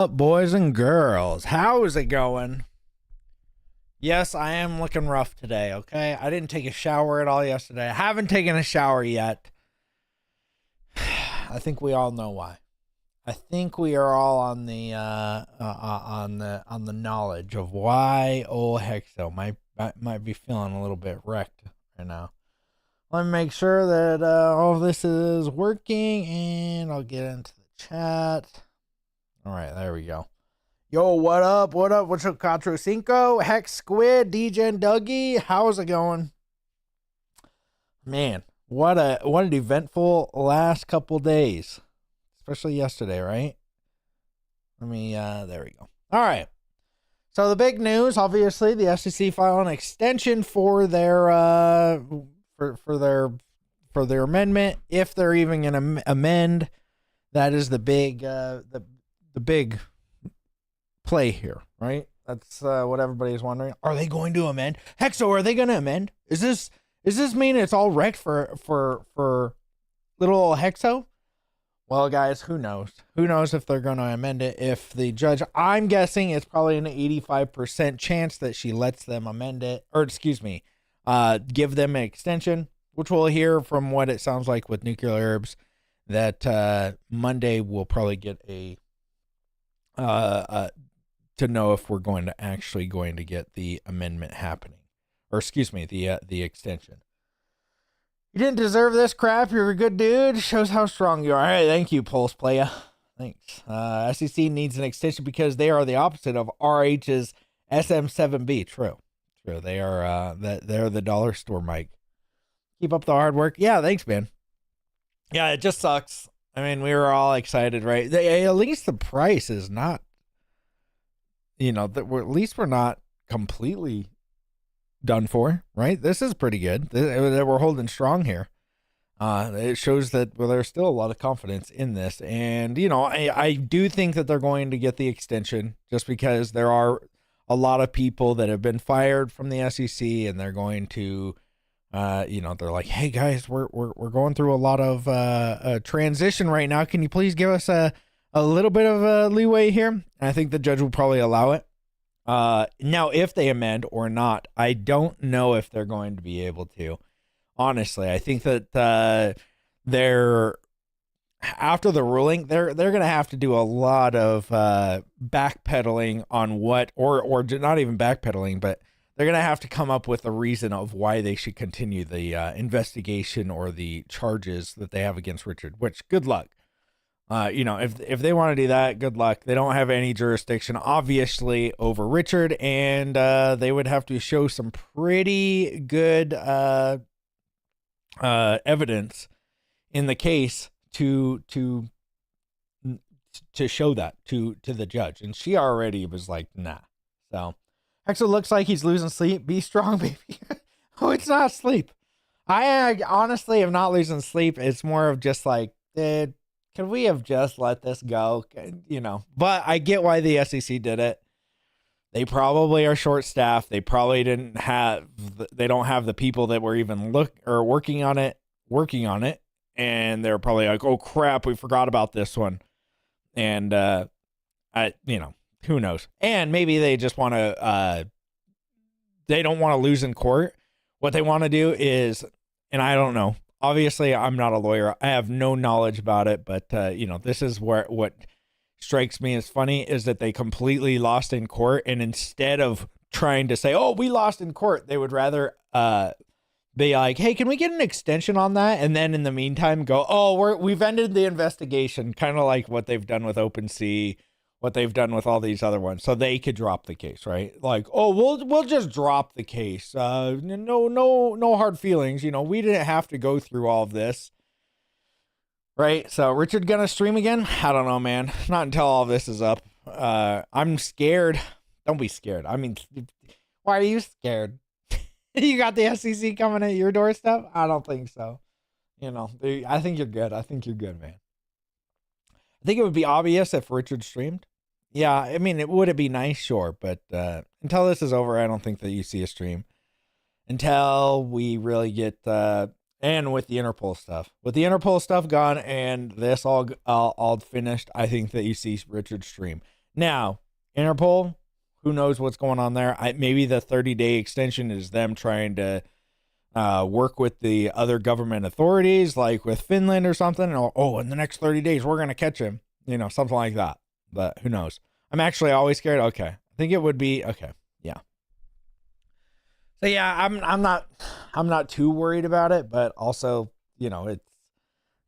Up, boys and girls? How is it going? Yes, I am looking rough today, okay? I didn't take a shower at all yesterday. I haven't taken a shower yet. I think we all know why. I think we are all on the knowledge of why old Hexo might be feeling a little bit wrecked right now. Let me make sure that all of this is working, and I'll get into the chat. All right, there we go. Yo, what up? What up? What's up, Quattro Cinco? Hex Squid, DJ and Dougie. How's it going? Man, what an eventful last couple days. Especially yesterday, right? There we go. All right. So the big news, obviously, the SEC filed an extension for their for their amendment, if they're even going to amend. That is the big the big play here, right? That's what everybody's wondering. Are they going to amend? Hexo, are they going to amend? Is this mean it's all wrecked for little old Hexo? Well, guys, who knows? Who knows if they're going to amend it? If the judge, I'm guessing it's probably an 85% chance that she lets them amend it, or give them an extension, which we'll hear from what it sounds like with nuclear herbs, that Monday we'll probably get to know if we're going to get the amendment happening, or the extension. You didn't deserve this crap. You're a good dude. Shows how strong you are. All right, thank you, Pulse Playa. Thanks. SEC needs an extension because they are the opposite of RH's SM7B. True. They are they're the dollar store mic. Keep up the hard work. Yeah, thanks, man. Yeah, it just sucks. I mean, we were all excited, right? At least the price is not, at least we're not completely done for, right? This is pretty good. We're holding strong here. It shows that there's still a lot of confidence in this. And, I do think that they're going to get the extension just because there are a lot of people that have been fired from the SEC, and they're going to, they're like, hey guys, we're going through a lot of transition right now. Can you please give us a little bit of leeway here? And I think the judge will probably allow it. Now, if they amend or not, I don't know if they're going to be able to. Honestly, I think that they're after the ruling, they're going to have to do a lot of backpedaling on what, or not even backpedaling, but they're going to have to come up with a reason of why they should continue the investigation or the charges that they have against Richard, which good luck. If they want to do that, good luck. They don't have any jurisdiction, obviously, over Richard, and they would have to show some pretty good evidence in the case to show that to the judge. And she already was like, nah. So Hexo looks like he's losing sleep. Be strong, baby. Oh, it's not sleep. I honestly am not losing sleep. It's more of just like, could we have just let this go? But I get why the SEC did it. They probably are short-staffed. They probably don't have the people that were even working on it. And they're probably like, oh crap, we forgot about this one. And, who knows? And maybe they just want to, they don't want to lose in court. What they want to do is, and I don't know, obviously I'm not a lawyer. I have no knowledge about it, but, this is what strikes me as funny is that they completely lost in court. And instead of trying to say, oh, we lost in court, they would rather, be like, hey, can we get an extension on that? And then in the meantime go, oh, we've ended the investigation, kind of like what they've done with OpenSea, what they've done with all these other ones, so they could drop the case, right? Like, oh, we'll just drop the case. No hard feelings. We didn't have to go through all of this, right? So Richard gonna stream again? I don't know, man. Not until all this is up. I'm scared. Don't be scared. I mean, why are you scared? You got the SEC coming at your doorstep? I don't think so. I think you're good. I think you're good, man. I think it would be obvious if Richard streamed. Yeah, I mean, would it be nice? Sure. But until this is over, I don't think that you see a stream. Until we really get, and with the Interpol stuff. With the Interpol stuff gone and this all finished, I think that you see Richard stream. Now, Interpol, who knows what's going on there? Maybe the 30-day extension is them trying to work with the other government authorities, like with Finland or something. Or, in the next 30 days, we're going to catch him. Something like that. But who knows? I'm actually always scared. Okay. I think it would be, okay. Yeah. So yeah, I'm not too worried about it, but also, it's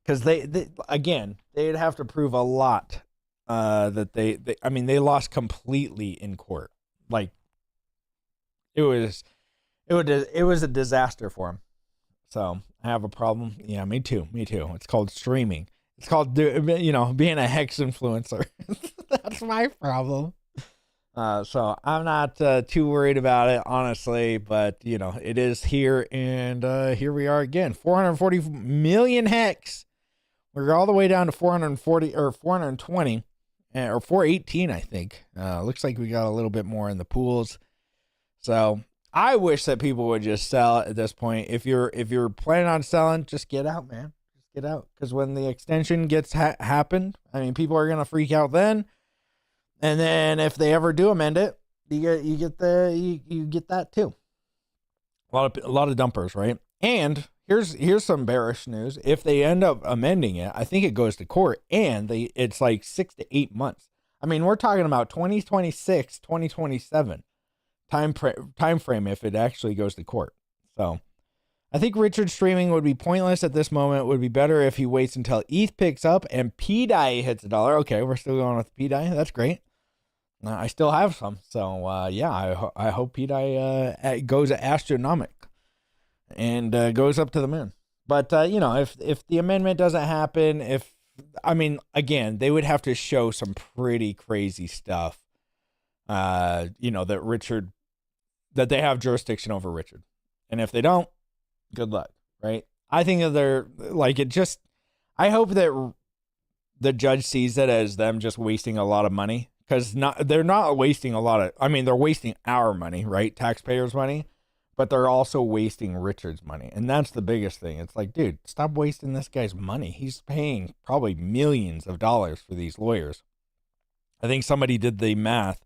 because they again, they'd have to prove a lot that they lost completely in court. Like it was a disaster for them. So I have a problem. Yeah, me too. It's called streaming. It's called being a hex influencer. That's my problem. So I'm not too worried about it, honestly, but it is here, and here we are again. 440 million hex. We're all the way down to 440 or 420 or 418, I think. Looks like we got a little bit more in the pools. So I wish that people would just sell at this point. If you're planning on selling, just get out, man. Just get out, because when the extension gets happened, people are gonna freak out then. And then if they ever do amend it, you get that too. A lot of dumpers, right? And here's some bearish news. If they end up amending it, I think it goes to court, and it's like 6 to 8 months. We're talking about 2026, 2027 time frame if it actually goes to court. So I think Richard's streaming would be pointless at this moment. It would be better if he waits until ETH picks up and PDAI hits $1. Okay, we're still going with PDAI. That's great. I still have some. So, yeah, I hope PDAI goes astronomical and goes up to the moon. But, if the amendment doesn't happen, again, they would have to show some pretty crazy stuff, that they have jurisdiction over Richard. And if they don't, good luck, right? I think that they're like I hope that the judge sees it as them just wasting a lot of money, because they're not wasting a lot of, they're wasting our money, right? Taxpayers' money, but they're also wasting Richard's money. And that's the biggest thing. It's like, dude, stop wasting this guy's money. He's paying probably millions of dollars for these lawyers. I think somebody did the math,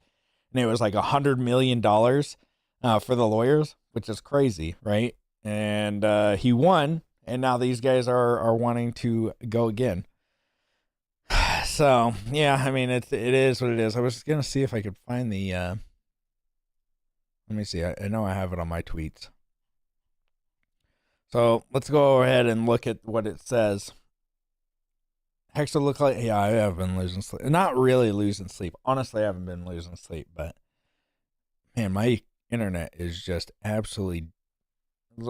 and it was like $100 million for the lawyers, which is crazy, right? And he won, and now these guys are wanting to go again. So yeah, it is what it is. I was gonna see if I could find the. Let me see. I know I have it on my tweets. So let's go ahead and look at what it says. Hexa look like, yeah, I have been losing sleep. Not really losing sleep. Honestly, I haven't been losing sleep, but man, my internet is just absolutely.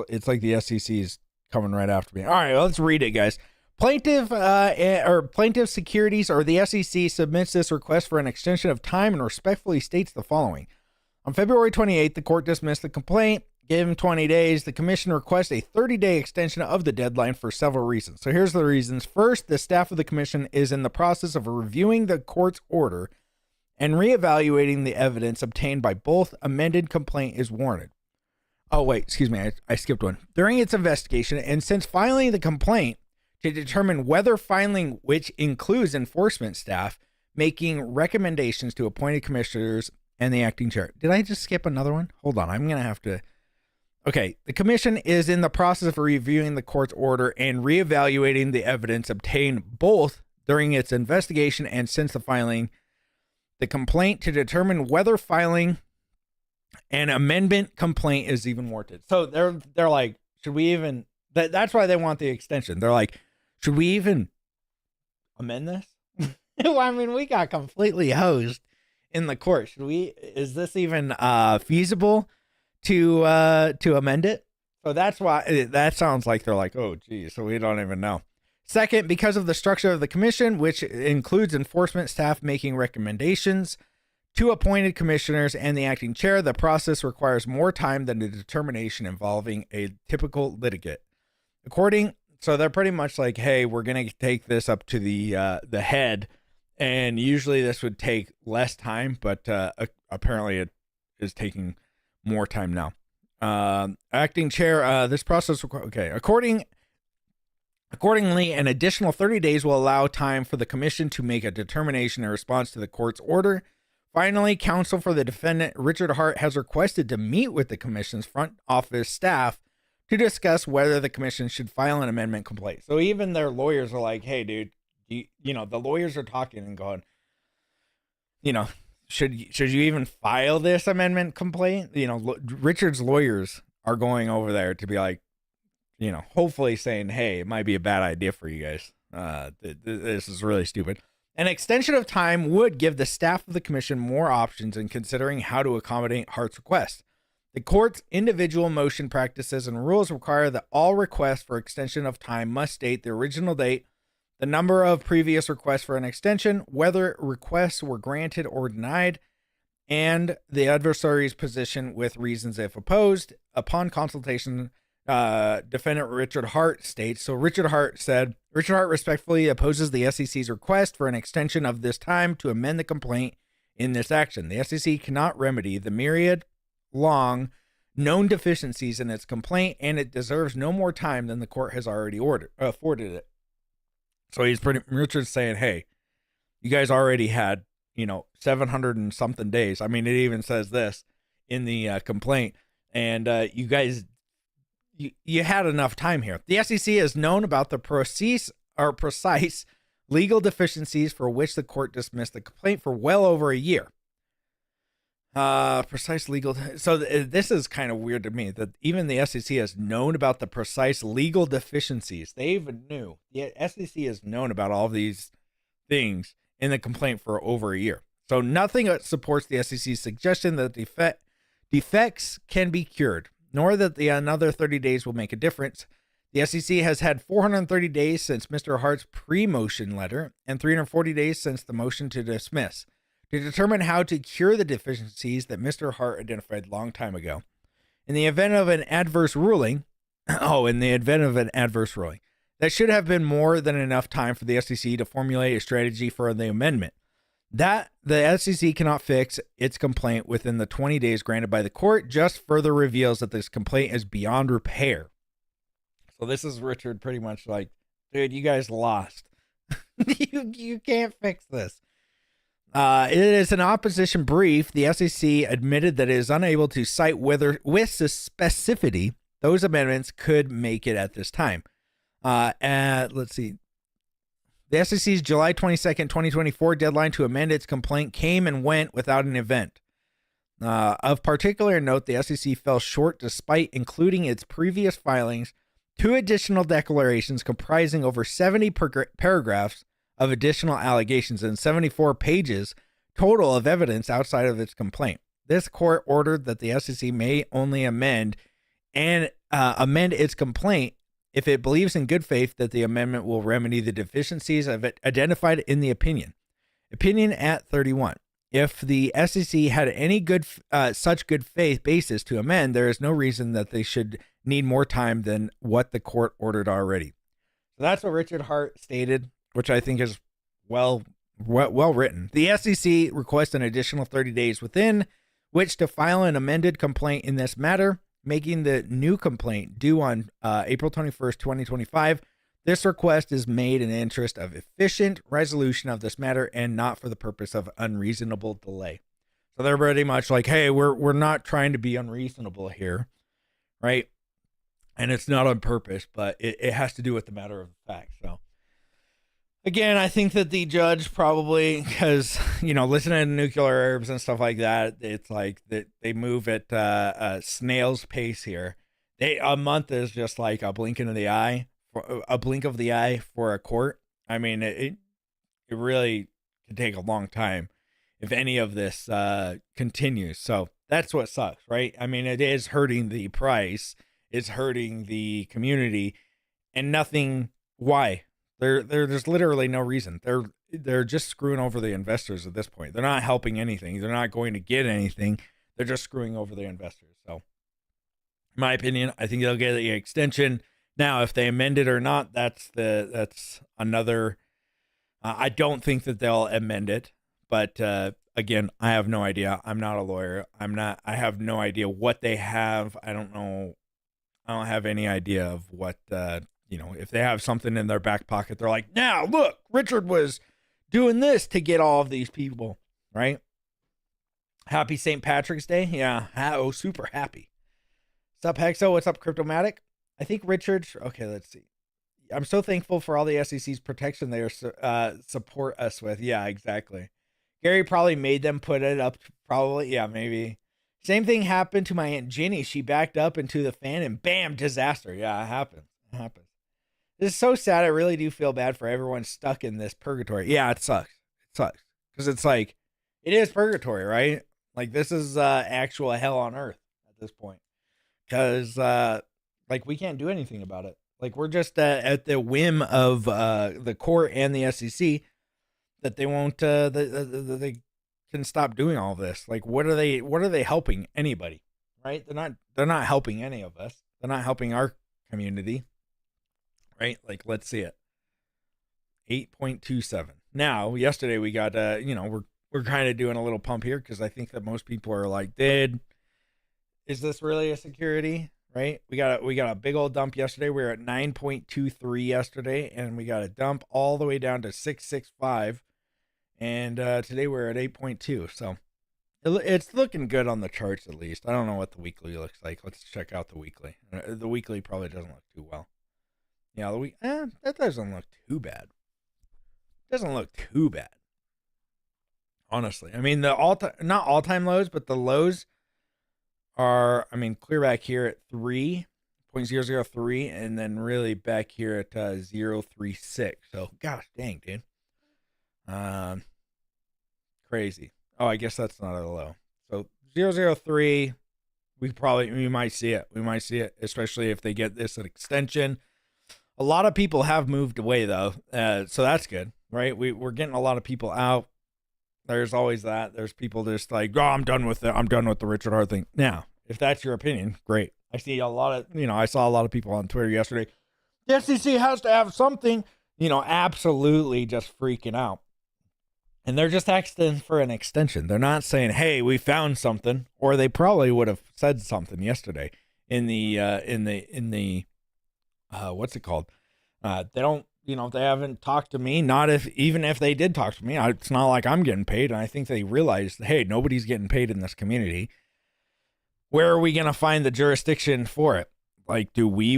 It's like the SEC is coming right after me. All right, well, let's read it, guys. Plaintiff Securities or the SEC submits this request for an extension of time and respectfully states the following. On February 28th, the court dismissed the complaint, gave him 20 days. The commission requests a 30-day extension of the deadline for several reasons. So here's the reasons. First, the staff of the commission is in the process of reviewing the court's order and reevaluating the evidence obtained by both amended complaint is warranted. Oh, wait, excuse me. I skipped one. During its investigation, and since filing the complaint, to determine whether filing, which includes enforcement staff, making recommendations to appointed commissioners and the acting chair. Did I just skip another one? Hold on. I'm going to have to. Okay. The commission is in the process of reviewing the court's order and reevaluating the evidence obtained both during its investigation and since the filing the complaint to determine whether filing an amendment complaint is even warranted. So they're like, should we even, that's why they want the extension. They're like, should we even amend this? Well, we got completely hosed in the court. Is this even feasible to amend it? So that's why that sounds like they're like, oh, geez, so we don't even know. Second, because of the structure of the commission, which includes enforcement staff making recommendations to appointed commissioners and the acting chair, the process requires more time than a determination involving a typical litigant. So they're pretty much like, hey, we're going to take this up to the head, and usually this would take less time, but apparently it is taking more time now. Acting chair, this process, okay, accordingly, an additional 30 days will allow time for the commission to make a determination in response to the court's order Finally, counsel for the defendant, Richard Hart, has requested to meet with the commission's front office staff to discuss whether the commission should file an amendment complaint. So even their lawyers are like, hey, dude, the lawyers are talking and going, should you even file this amendment complaint? Richard's lawyers are going over there to be like, hopefully saying, hey, it might be a bad idea for you guys. This is really stupid. An extension of time would give the staff of the commission more options in considering how to accommodate Hart's request. The court's individual motion practices and rules require that all requests for extension of time must state the original date, the number of previous requests for an extension, whether requests were granted or denied, and the adversary's position with reasons if opposed. Upon consultation, defendant Richard Hart states, so Richard Hart respectfully opposes the SEC's request for an extension of this time to amend the complaint in this action. The SEC cannot remedy the myriad long known deficiencies in its complaint, and it deserves no more time than the court has already afforded it. So Richard's saying, hey, you guys already had, 700 and something days. I mean, it even says this in the complaint, and you guys, you had enough time here. The SEC has known about the precise legal deficiencies for which the court dismissed the complaint for well over a year. Precise legal. So this is kind of weird to me that even the SEC has known about the precise legal deficiencies. They even knew. The SEC has known about all of these things in the complaint for over a year. So nothing supports the SEC's suggestion that defects can be cured, nor that another 30 days will make a difference. The SEC has had 430 days since Mr. Hart's pre-motion letter and 340 days since the motion to dismiss to determine how to cure the deficiencies that Mr. Hart identified a long time ago. In the event of an adverse ruling, that should have been more than enough time for the SEC to formulate a strategy for the amendment. That the SEC cannot fix its complaint within the 20 days granted by the court just further reveals that this complaint is beyond repair. So this is Richard pretty much like, dude, you guys lost. you can't fix this. It is an opposition brief. The SEC admitted that it is unable to cite whether, with specificity, those amendments could make it at this time. Let's see. The SEC's July 22nd, 2024 deadline to amend its complaint came and went without an event. Of particular note, the SEC fell short despite including its previous filings 2 additional declarations comprising over 70 paragraphs of additional allegations and 74 pages total of evidence outside of its complaint. This court ordered that the SEC may only amend its complaint if it believes in good faith that the amendment will remedy the deficiencies of it identified in the opinion. Opinion at 31. If the SEC had any such good faith basis to amend, there is no reason that they should need more time than what the court ordered already. So that's what Richard Hart stated, which I think is well written. The SEC requests an additional 30 days within which to file an amended complaint in this matter, making the new complaint due on April 21st, 2025. This request is made in the interest of efficient resolution of this matter and not for the purpose of unreasonable delay. So they're pretty much like, hey, we're not trying to be unreasonable here, right? And it's not on purpose, but it has to do with the matter of fact. So again, I think that the judge probably, because, listening to nuclear herbs and stuff like that, it's like that they move at a snail's pace here. A month is just like a blink of the eye for a court. I mean, it really can take a long time if any of this continues. So that's what sucks, right? I mean, it is hurting the price. It's hurting the community, and nothing. Why? There's literally no reason. They're just screwing over the investors at this point. They're not helping anything. They're not going to get anything. They're just screwing over the investors. So, in my opinion, I think they'll get the extension. Now, if they amend it or not, that's another. I don't think that they'll amend it, but again, I have no idea. I'm not a lawyer. I have no idea what they have. I don't know. I don't have any idea of what, if they have something in their back pocket, they're like, now look, Richard was doing this to get all of these people, right? Happy St. Patrick's Day. Yeah. Oh, super happy. What's up, Hexo? What's up, Cryptomatic? I think Richard. Okay, let's see. I'm so thankful for all the SEC's protection they support us with. Yeah, exactly. Gary probably made them put it up. Probably. Yeah, maybe. Same thing happened to my Aunt Ginny. She backed up into the fan and bam, disaster. Yeah, it happens. It happens. This is so sad. I really do feel bad for everyone stuck in this purgatory. Yeah, it sucks. It sucks. Because it's like, it is purgatory, right? Like, this is actual hell on earth at this point. Because, like, we can't do anything about it. Like, we're just at the whim of the court and the SEC that they won't, they can stop doing all this. Like, what are they helping anybody? Right? They're not helping any of us. They're not helping our community. Right? Like, let's see it. 8.27. Now, yesterday we got, we're kind of doing a little pump here because I think that most people are like, is this really a security? Right? We got a big old dump yesterday. We were at 9.23 yesterday, and we got a dump all the way down to 665. And today we're at 8.2. So it's looking good on the charts, at least. I don't know what the weekly looks like. Let's check out the weekly. The weekly probably doesn't look too well. Yeah, that doesn't look too bad. Doesn't look too bad. Honestly. I mean, not all-time lows, but the lows are, clear back here at 3.003 and then really back here at 0.36. So, gosh dang, dude. Crazy. Oh, I guess that's not a low. So, 0.03, we might see it. We might see it, especially if they get this an extension. A lot of people have moved away, though, so that's good, right? We're getting a lot of people out. There's always that. There's people just like, oh, I'm done with it. I'm done with the Richard Hart thing. Now, if that's your opinion, great. I see a lot of, I saw a lot of people on Twitter yesterday. The SEC has to have something, absolutely just freaking out. And they're just asking for an extension. They're not saying, hey, we found something, or they probably would have said something yesterday in the what's it called? They don't, they haven't talked to me. Even if they did talk to me, it's not like I'm getting paid. And I think they realized, hey, nobody's getting paid in this community. Where are we going to find the jurisdiction for it? Like, do we,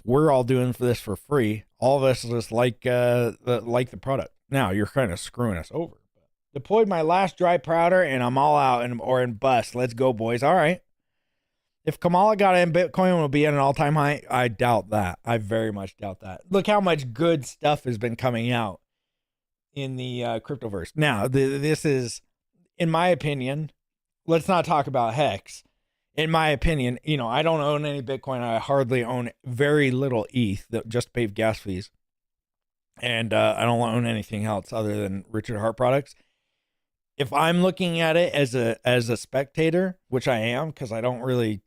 we're all doing for this for free. All of us just like the product. Now you're kind of screwing us over. Deployed my last dry powder and I'm all out or in bust. Let's go, boys. All right. If Kamala got in, Bitcoin will be at an all-time high. I doubt that. I very much doubt that. Look how much good stuff has been coming out in the cryptoverse. Now, this is, in my opinion, let's not talk about Hex. In my opinion, I don't own any Bitcoin. I hardly own very little ETH that just pay gas fees. And I don't want to own anything else other than Richard Hart products. If I'm looking at it as a spectator, which I am, because I don't really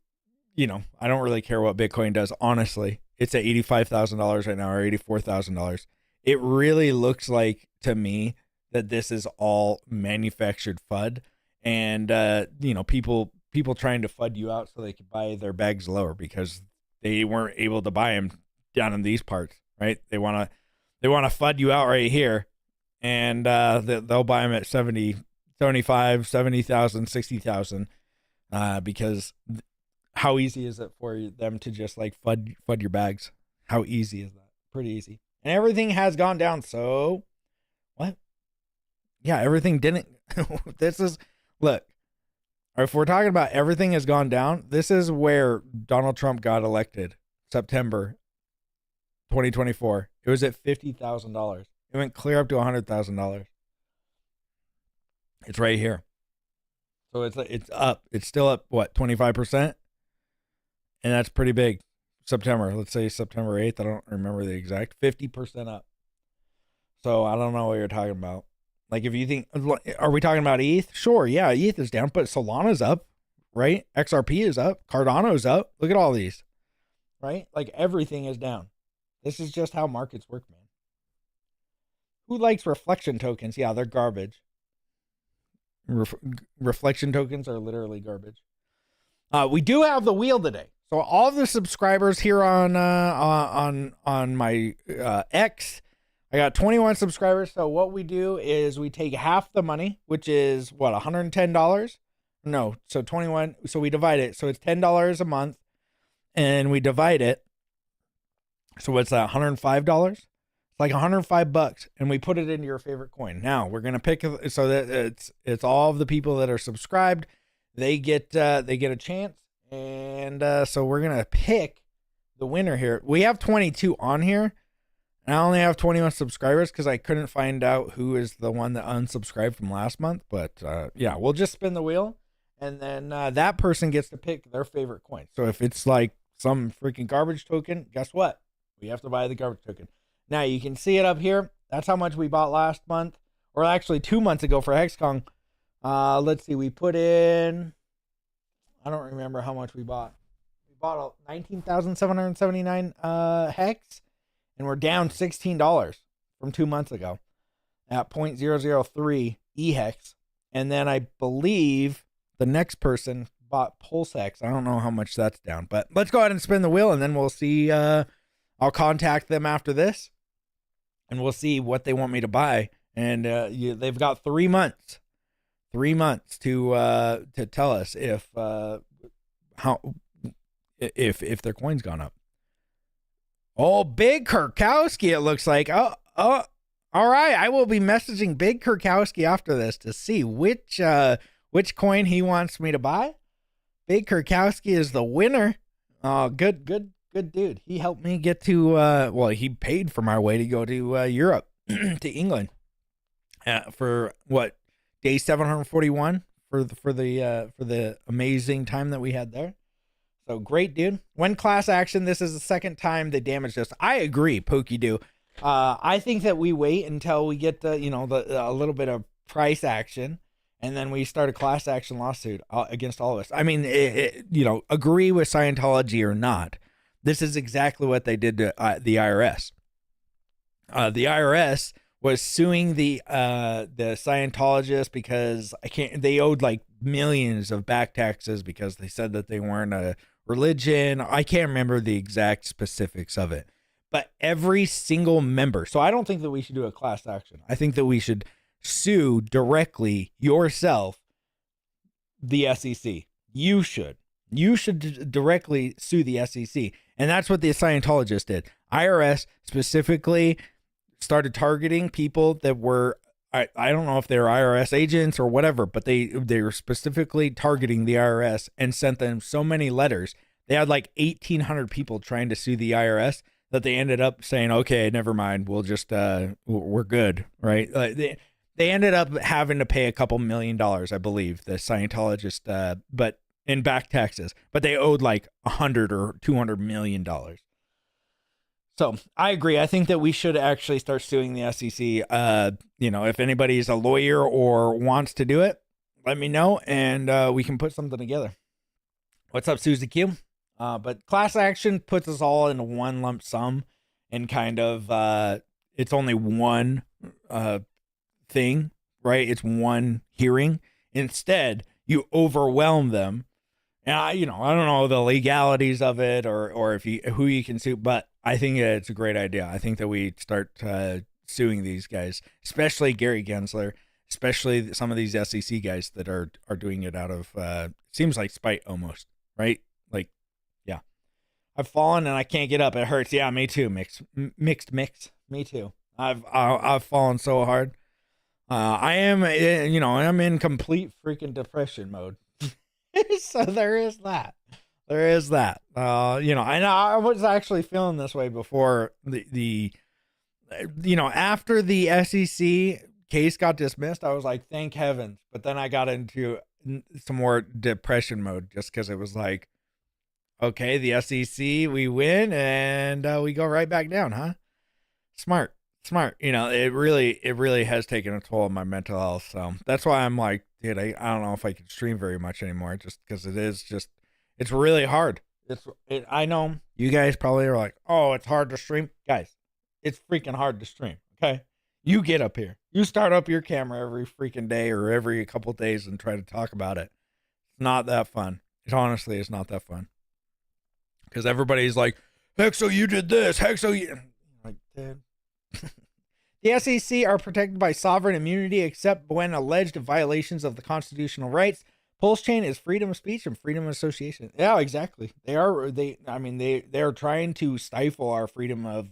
care what Bitcoin does. Honestly, it's at $85,000 right now, or $84,000. It really looks like to me that this is all manufactured FUD, and people trying to FUD you out so they can buy their bags lower because they weren't able to buy them down in these parts, right? They want to FUD you out right here, and they'll buy them at 70, 75, 70,000, 60,000, because how easy is it for them to just like FUD your bags? How easy is that? Pretty easy. And everything has gone down. So what? Yeah, everything didn't. Look, if we're talking about everything has gone down, this is where Donald Trump got elected, September 2024. It was at $50,000. It went clear up to $100,000. It's right here. So it's up. It's still up, what, 25%? And that's pretty big. September, let's say September 8th. I don't remember the exact. 50% up. So I don't know what you're talking about. Like, if you think, are we talking about ETH? Sure, yeah, ETH is down, but Solana's up, right? XRP is up. Cardano's up. Look at all these, right? Like, everything is down. This is just how markets work, man. Who likes reflection tokens? Yeah, they're garbage. Reflection tokens are literally garbage. We do have the wheel today. So all the subscribers here on my X, I got 21 subscribers. So what we do is we take half the money, which is what, $110, No, so 21. So we divide it. So it's $10 a month, and we divide it. So what's that? $105. It's like $105, and we put it into your favorite coin. Now we're gonna pick so that it's all of the people that are subscribed. They get a chance, and so we're gonna pick the winner here. We have 22 on here. And I only have 21 subscribers because I couldn't find out who is the one that unsubscribed from last month. But yeah, we'll just spin the wheel, and then that person gets to pick their favorite coin. So if it's like some freaking garbage token, guess what? We have to buy the garbage token. Now you can see it up here. That's how much we bought last month, or actually 2 months ago for HexCon. Let's see, we put in, I don't remember how much we bought. We bought 19,779 hex. And we're down $16 from 2 months ago at 0.003 EHEX. And then I believe the next person bought Pulsex. I don't know how much that's down, but let's go ahead and spin the wheel, and then we'll see. I'll contact them after this, and we'll see what they want me to buy. And they've got 3 months, to tell us if their coin's gone up. Oh, Big Kurkowski, it looks like. Oh, all right. I will be messaging Big Kurkowski after this to see which coin he wants me to buy. Big Kurkowski is the winner. Oh, good dude. He helped me get to, he paid for my way to go to Europe, to England, for what, day 741 for the amazing time that we had there. So great, dude. When class action, this is the second time they damaged us. I agree, Pokey-Doo. I think that we wait until we get a little bit of price action, and then we start a class action lawsuit against all of us. I mean, agree with Scientology or not, this is exactly what they did to the IRS. The IRS was suing the Scientologists because they owed like millions of back taxes because they said that they weren't a religion. I can't remember the exact specifics of it, but every single member. So I don't think that we should do a class action. I think that we should sue directly yourself, the SEC. You should directly sue the SEC. And that's what the Scientologists did. IRS specifically started targeting people that were, I don't know if they're IRS agents or whatever, but they were specifically targeting the IRS and sent them so many letters. They had like 1,800 people trying to sue the IRS that they ended up saying, okay, never mind. We'll just, we're good, right? They ended up having to pay a couple $1 million, I believe, the Scientologist, but in back taxes, but they owed like $100 or $200 million. So I agree. I think that we should actually start suing the SEC. If anybody's a lawyer or wants to do it, let me know, and we can put something together. What's up, Susie Q? But class action puts us all into one lump sum, and kind of it's only one thing, right? It's one hearing. Instead, you overwhelm them. And I don't know the legalities of it or who you can sue, but I think it's a great idea. I think that we start suing these guys, especially Gary Gensler, especially some of these SEC guys that are doing it out of seems like spite almost, right? Like, yeah, I've fallen and I can't get up. It hurts. Yeah, me too. Mixed. Me too. I've fallen so hard. I am, I'm in complete freaking depression mode. So there is that. And I was actually feeling this way before after the SEC case got dismissed. I was like, thank heavens. But then I got into some more depression mode just because it was like, okay, the SEC, we win and we go right back down, huh? Smart. It really has taken a toll on my mental health. So that's why I'm like, dude, I don't know if I can stream very much anymore, just because it's really hard. I know you guys probably are like, oh, it's hard to stream. Guys, it's freaking hard to stream. Okay. You get up here, you start up your camera every freaking day or every couple of days and try to talk about it. It's not that fun. Honestly, it's not that fun. Because everybody's like, Hexo, you did this. Hexo, you. Like, dude. The SEC are protected by sovereign immunity except when alleged violations of the constitutional rights. Pulsechain is freedom of speech and freedom of association. Yeah, exactly. They are trying to stifle our freedom of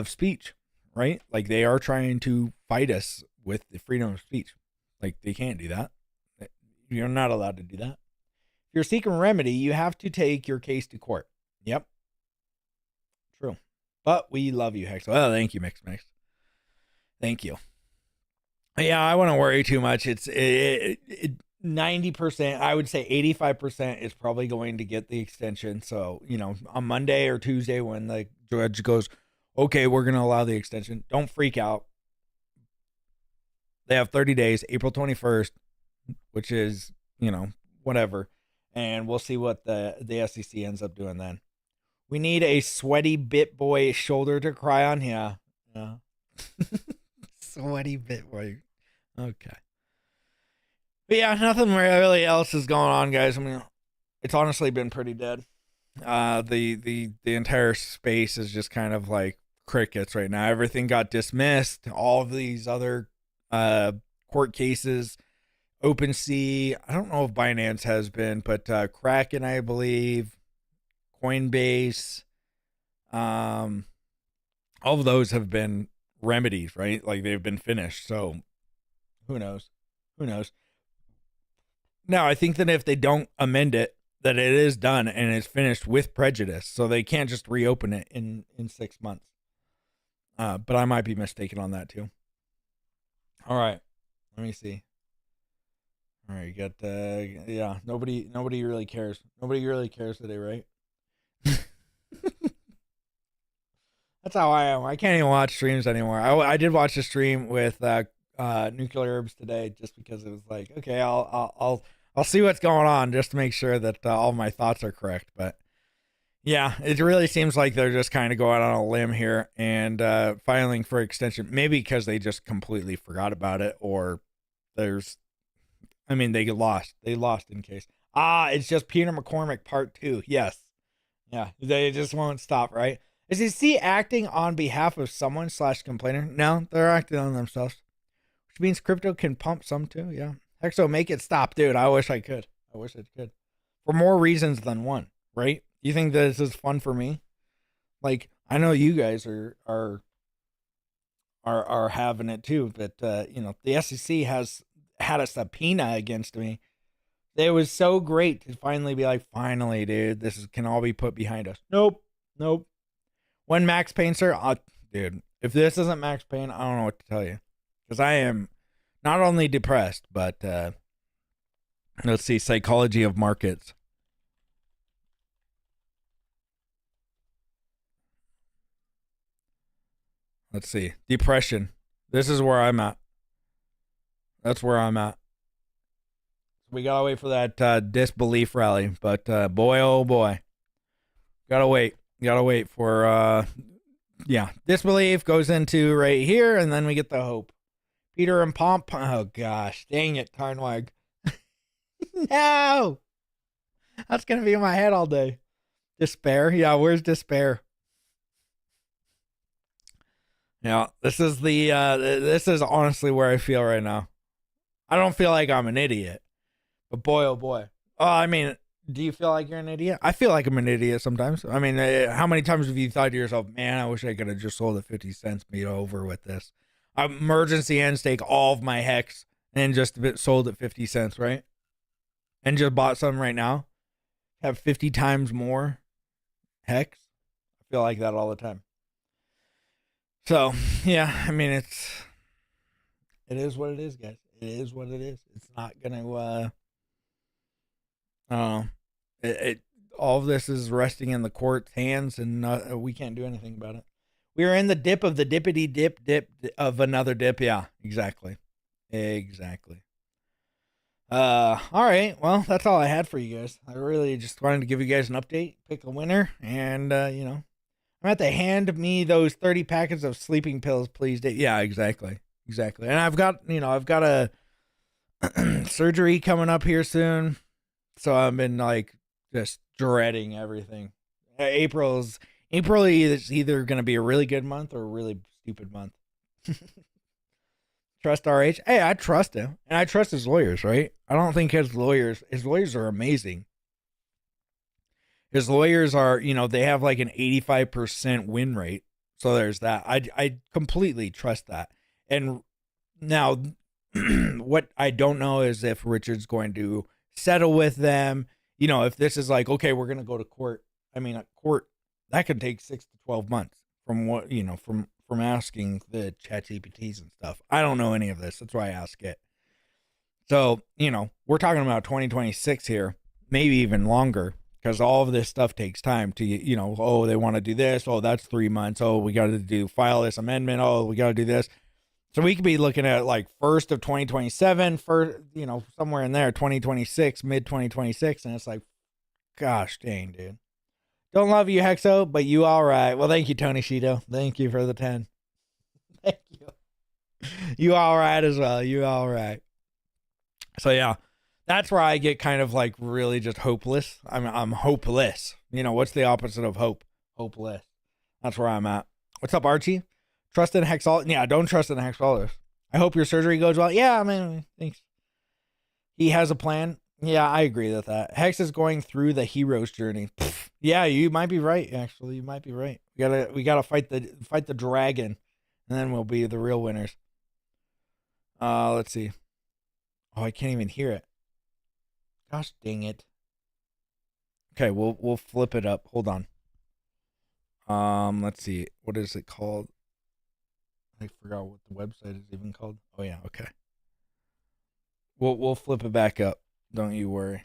speech, right? Like they are trying to fight us with the freedom of speech. Like they can't do that. You're not allowed to do that. If you're seeking remedy, you have to take your case to court. Yep. True. But we love you, Hex. Oh, thank you, Mix. Thank you. Yeah, I wouldn't worry too much. It's 90%, I would say 85% is probably going to get the extension. So, on Monday or Tuesday when the judge goes, okay, we're going to allow the extension, don't freak out. They have 30 days, April 21st, which is, whatever. And we'll see what the SEC ends up doing then. We need a sweaty bit boy shoulder to cry on. Yeah. Sweaty bit boy. Okay. But yeah, nothing really else is going on, guys. I mean, it's honestly been pretty dead. The entire space is just kind of like crickets right now. Everything got dismissed. All of these other court cases, OpenSea, I don't know if Binance has been, but Kraken, I believe, Coinbase, all of those have been remedied, right? Like they've been finished. So who knows? Now, I think that if they don't amend it, that it is done and it's finished with prejudice. So they can't just reopen it in 6 months. But I might be mistaken on that too. All right. Let me see. All right. You got, yeah, nobody really cares. Nobody really cares today, right? That's how I am. I can't even watch streams anymore. I did watch a stream with Nuclear Herbs today just because it was like, okay, I'll see what's going on just to make sure that all my thoughts are correct. But yeah, it really seems like they're just kind of going on a limb here and filing for extension. Maybe because they just completely forgot about it, or they lost. They lost in case. It's just Peter McCormick Part 2. Yes. Yeah, they just won't stop, right? Is he acting on behalf of someone / complainer? No, they're acting on themselves. Which means crypto can pump some too, yeah. Hexo, make it stop, dude. I wish I could. For more reasons than one, right? You think this is fun for me? Like, I know you guys are having it too, but the SEC has had a subpoena against me. It was so great to finally be like, finally, dude, can all be put behind us. Nope. When Max Payne, sir, dude, if this isn't Max Payne, I don't know what to tell you. Because I am not only depressed, but let's see, psychology of markets. Let's see, depression. This is where I'm at. That's where I'm at. We gotta wait for that disbelief rally, but boy, oh boy, gotta wait for disbelief goes into right here, and then we get the hope. Peter and Pomp. Oh gosh, dang it, Tarnwag. No, that's gonna be in my head all day. Despair. Yeah, where's despair? Yeah, this is honestly where I feel right now. I don't feel like I'm an idiot, but boy, oh boy. Oh, I mean, do you feel like you're an idiot? I feel like I'm an idiot sometimes. I mean, how many times have you thought to yourself, man, I wish I could have just sold the 50 cents, made over with this. Emergency end stake all of my hex and just sold at 50 cents, right? And just bought some right now. Have 50 times more hex. I feel like that all the time. So, yeah, I mean, it is what it is, guys. It is what it is. It's not going to, all of this is resting in the court's hands, and we can't do anything about it. We are in the dip of the dippity dip of another dip. Yeah, exactly. All right. Well, that's all I had for you guys. I really just wanted to give you guys an update, pick a winner, and, I'm at to hand me those 30 packets of sleeping pills, please. Yeah, exactly. And I've got a surgery coming up here soon. So I've been like just dreading everything. April is either going to be a really good month or a really stupid month. Trust RH. Hey, I trust him and I trust his lawyers, right? I don't think his lawyers are amazing. His lawyers are, they have like an 85% win rate. So there's that. I completely trust that. And now what I don't know is if Richard's going to settle with them. If this is like, okay, we're going to go to court. I mean, a court that could take 6 to 12 months from what, from asking the ChatGPTs and stuff. I don't know any of this. That's why I ask it. So, we're talking about 2026 here, maybe even longer, because all of this stuff takes time to, oh, they want to do this. Oh, that's 3 months. Oh, we got to file this amendment. Oh, we got to do this. So we could be looking at like 1st of 2027, somewhere in there, 2026, mid 2026. And it's like, gosh dang, dude. Don't love you, Hexo, but you all right. Well, thank you, Tony Shito. Thank you for the 10. Thank you. You all right as well. You all right. So yeah, that's where I get kind of like really just hopeless. I'm hopeless. What's the opposite of hope? Hopeless. That's where I'm at. What's up, Archie? Trust in Hexologist. Yeah, don't trust in Hexologist. I hope your surgery goes well. Yeah, thanks. He has a plan. Yeah, I agree with that. Hex is going through the hero's journey. Pfft. Yeah, you might be right. Actually, you might be right. We gotta fight the dragon, and then we'll be the real winners. Let's see. Oh, I can't even hear it. Gosh dang it. Okay, we'll flip it up. Hold on. Let's see. What is it called? I forgot what the website is even called. Oh yeah, okay. We'll flip it back up. Don't you worry.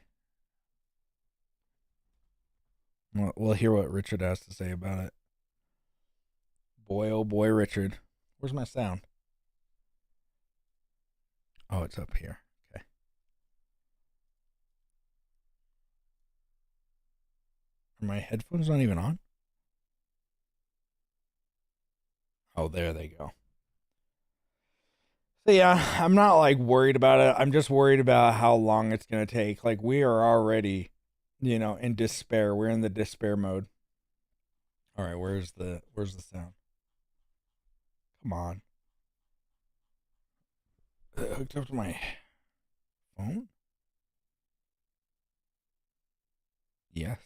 We'll hear what Richard has to say about it. Boy, oh boy, Richard. Where's my sound? Oh, it's up here. Okay. Are my headphones not even on? Oh, there they go. So yeah, I'm not like worried about it. I'm just worried about how long it's going to take. Like we are already, in despair. We're in the despair mode. All right, where's the sound? Come on. Is it hooked up to my phone? Yes.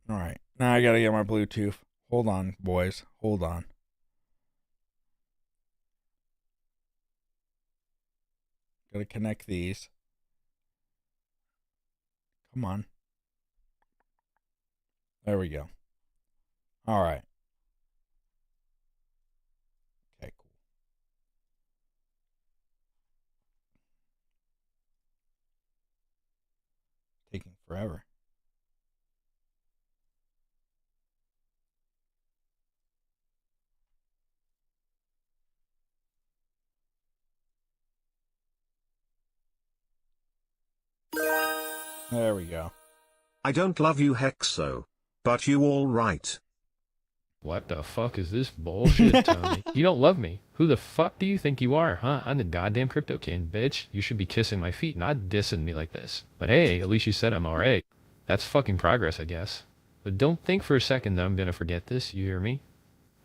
All right. Now I got to get my Bluetooth. Hold on, boys. Hold on. Gotta connect these. Come on. There we go. All right. Okay, cool. Taking forever. There we go. I don't love you, Hexo, but you all right. What the fuck is this bullshit, Tony? You don't love me. Who the fuck do you think you are, huh? I'm the goddamn crypto king, bitch. You should be kissing my feet, not dissing me like this. But hey, at least you said I'm alright. That's fucking progress, I guess. But don't think for a second that I'm gonna forget this, you hear me?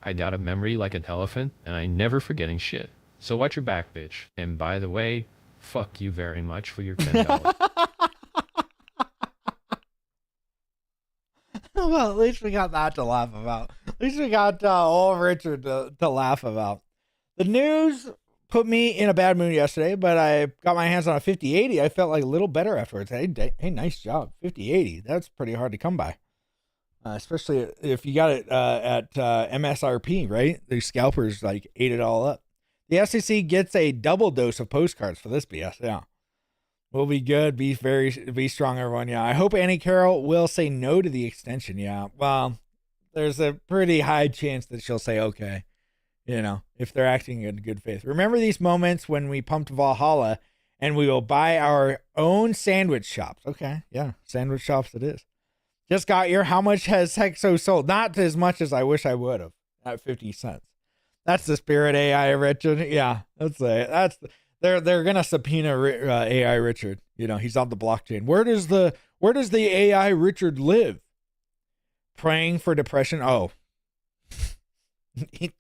I got a memory like an elephant, and I ain't never forgetting shit. So watch your back, bitch. And by the way, fuck you very much for your $10. Well, at least we got that to laugh about. At least we got old Richard to laugh about. The news put me in a bad mood yesterday, but I got my hands on a 5080. I felt like a little better afterwards. Hey, nice job. 5080. That's pretty hard to come by. Especially if you got it at MSRP, right? The scalpers like ate it all up. The SEC gets a double dose of postcards for this BS. Yeah. We'll be good. Be strong, everyone. Yeah. I hope Annie Carroll will say no to the extension. Yeah. Well, there's a pretty high chance that she'll say okay. If they're acting in good faith. Remember these moments when we pumped Valhalla and we will buy our own sandwich shops. Okay. Yeah. Sandwich shops it is. Just got here. How much has Hexo sold? Not as much as I wish I would have at 50 cents. That's the spirit, AI Richard. Yeah. They're gonna subpoena AI Richard. He's on the blockchain. Where does the AI Richard live? Praying for depression. Oh, you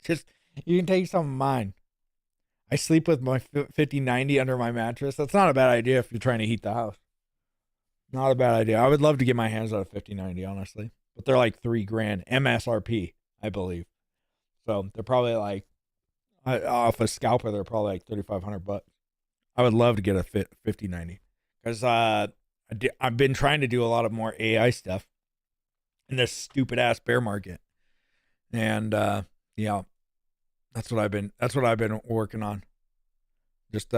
can take some of mine. I sleep with my 5090 under my mattress. That's not a bad idea if you're trying to heat the house. Not a bad idea. I would love to get my hands on a 5090, honestly. But they're like $3,000 MSRP, I believe. So they're probably like off a scalper. They're probably like $3,500. I would love to get a 5090 because I've been trying to do a lot of more AI stuff in this stupid ass bear market, and yeah, that's what I've been working on. Just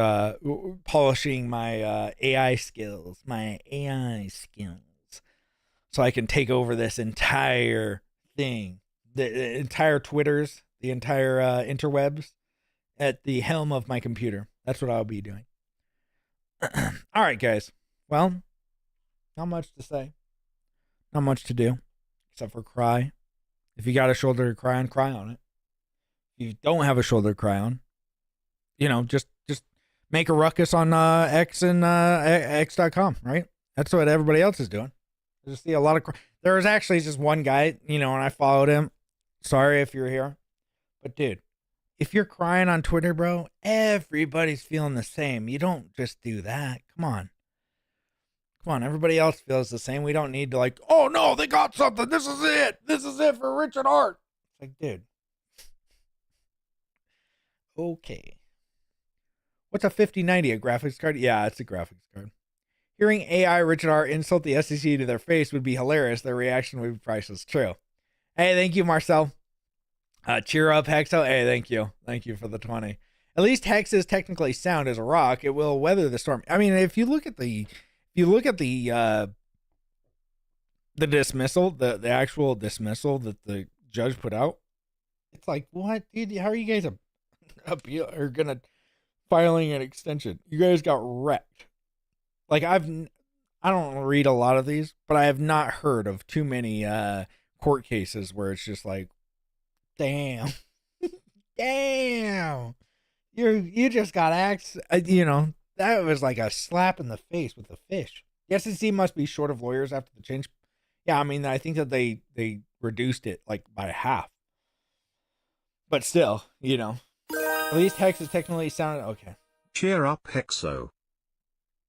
polishing my AI skills, so I can take over this entire thing, the entire Twitters, the entire interwebs at the helm of my computer. That's what I'll be doing. All right, guys. Well, not much to say. Not much to do except for cry. If you got a shoulder to cry on it. If you don't have a shoulder to cry on, just make a ruckus on X and X.com, right? That's what everybody else is doing. I just see a lot of there was actually just one guy, and I followed him. Sorry if you're here. But dude, if you're crying on Twitter, bro, everybody's feeling the same. You don't just do that. Come on. Everybody else feels the same. We don't need to oh no, they got something. This is it. This is it for Richard Hart. It's like, dude. Okay. What's a 5090? A graphics card? Yeah, it's a graphics card. Hearing AI Richard Hart insult the SEC to their face would be hilarious. Their reaction would be priceless. True. Hey, thank you, Marcel. Cheer up, Hexo. Hey, thank you. Thank you for the 20. At least Hex is technically sound as a rock. It will weather the storm. I mean, if you look at the dismissal, the actual dismissal that the judge put out, it's like, what, dude? How are you guys filing an extension? You guys got wrecked. Like, I don't read a lot of these, but I have not heard of too many court cases where it's just like, damn, you just got axed. That was like a slap in the face with the fish. The SEC must be short of lawyers after the change. Yeah, I mean, I think that they reduced it like by half. But still, at least Hex is technically sound. Okay. Cheer up, Hexo.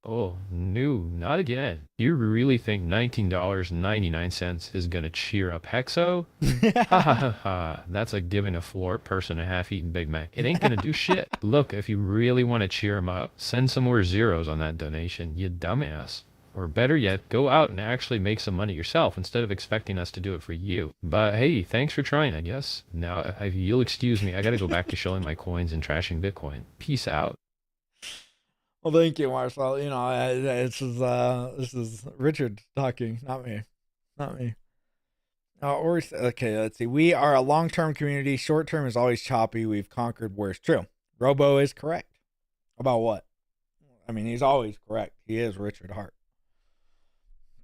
Oh, no, not again. You really think $19.99 is gonna cheer up Hexo? Ha ha ha ha. That's like giving a floor person a half-eaten Big Mac. It ain't gonna do shit. Look, if you really want to cheer him up, send some more zeros on that donation, you dumbass. Or better yet, go out and actually make some money yourself instead of expecting us to do it for you. But hey, thanks for trying, I guess. Now, if you'll excuse me, I gotta go back to showing my coins and trashing Bitcoin. Peace out. Well, thank you, Marcel. This is Richard talking, not me. Okay, let's see. We are a long-term community. Short-term is always choppy. We've conquered worse. True. Robo is correct. About what? I mean, he's always correct. He is Richard Hart.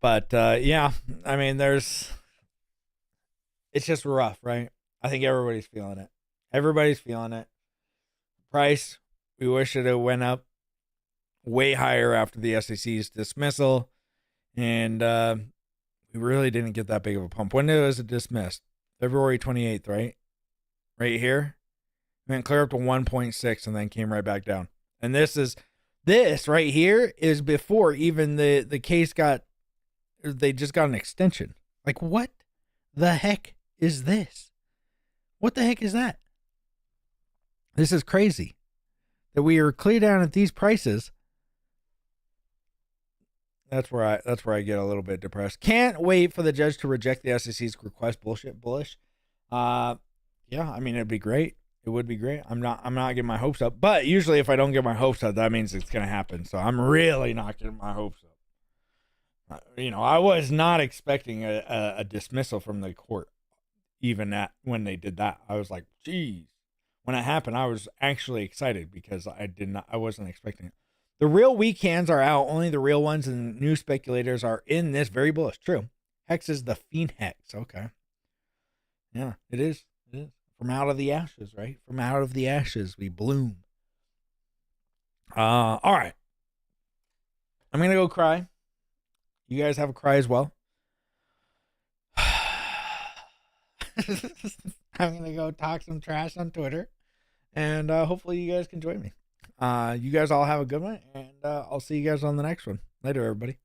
But yeah, I mean, it's just rough, right? I think everybody's feeling it. Price, we wish it had went up way higher after the SEC's dismissal, and we really didn't get that big of a pump. When was it dismissed? February 28th, right? Right here. Went clear up to 1.6 and then came right back down. And this right here is before even the case they just got an extension. Like, what the heck is this? What the heck is that? This is crazy that we are clear down at these prices. That's where I get a little bit depressed. Can't wait for the judge to reject the SEC's request. Bullish. Yeah, I mean, it'd be great. It would be great. I'm not getting my hopes up, but usually if I don't get my hopes up, that means it's gonna happen. So I'm really not getting my hopes up. I was not expecting a dismissal from the court, even when they did that. I was like, geez. When it happened, I was actually excited because I wasn't expecting it. The real weak hands are out. Only the real ones and new speculators are in this. Very bullish. True. Hex is the fiend Hex. Okay. Yeah, it is. From out of the ashes, right? From out of the ashes, we bloom. All right. I'm going to go cry. You guys have a cry as well. I'm going to go talk some trash on Twitter. And hopefully you guys can join me. You guys all have a good one, and I'll see you guys on the next one. Later, everybody.